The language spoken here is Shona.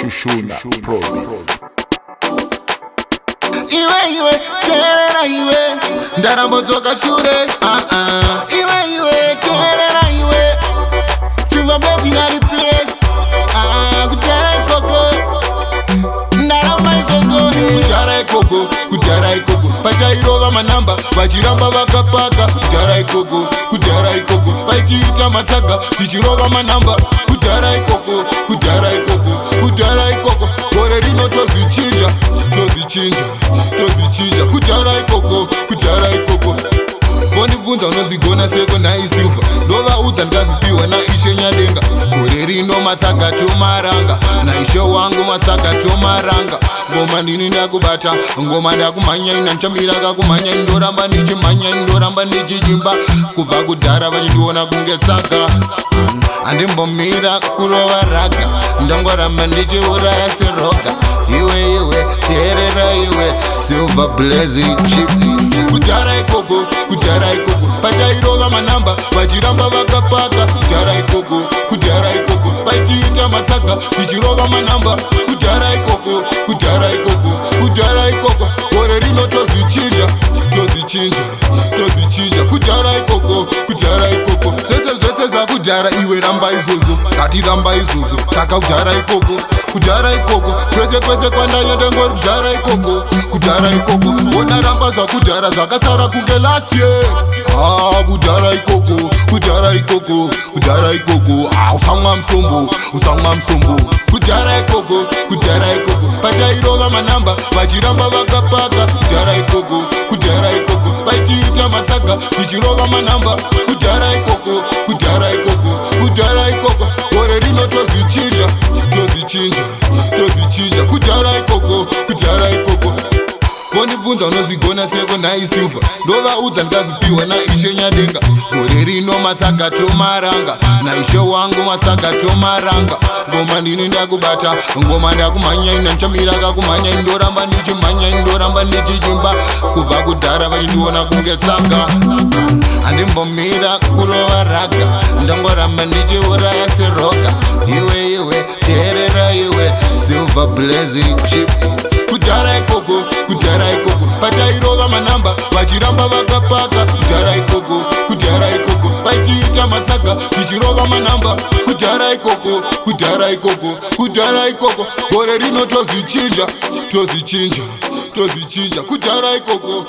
Shushuna province. Iwe kerera iwe ndarambozoka shure Iwe kerera iwe Sylva na replace Kudhara ikoko ndaramba izozo Kudhara ikoko pachairova manamba vachiramba vakapaka Kudhara ikoko vachiita matsaga vichirova manamba Kudhara ikoko gore rino tozvichinja Kudhara ikoko vonibvunza unozigona seko naisylva ndovaudza ndazvipiwa naishe nyadenga gore rino matsaga tomaranga naishe wangu matsaga tomaranga ngoma ndini ndakubata ngoma ndakumhanya ndichamira kakumhanya ndoramba ndichijimba kubva kudhara vachindiona kunge tsaka handimbomira kurova raga ndangoramba ndichiuraya seroga iwe teerera iwe Sylva blazing chip Kudhara ikoko pachairova manamba vachiramba vakapaka Kudhara ikoko vachiita matsaga vichirova manamba Kudhara ikoko gore rino tozvichinja Kudhara ikoko zvese zvakudhara iwe ramba izvozvo ngatiramba izvozvo saka Kudhara ikoko kwese kwandaenda ngori Kudhara ikoko ona ramba zvakudhara zvakasara kunge last year Kudhara ikoko usamwa musombo Kudhara ikoko pachairova manamba vachiramba vakapaka Kudhara ikoko vachiita matsaga vichirova manamba Kudhara ikoko gore rino tozvichinja Kudhara ikoko vonibvunza unozvigona seko naisylva ndovaudza ndazvipiwa naishe nyadenga gore rino matsaga tomaranga naishe wangu matsaga tomaranga ngoma ndini ndakubata ngoma ndakumhanya ndichamira kakumhanya ndoramba ndichijimba kubva kudhara vachindiona kunge tsaka handimbomira kurova raga ndangoramba ndichiuraya seroga iwe teerera iwe Sylva blazing chip Kudhara ikoko pachairova manamba vachiramba vakapaka Kudhara ikoko vachiita matsaga vichirova manamba Kudhara ikoko gore rino tozvichinja Kudhara ikoko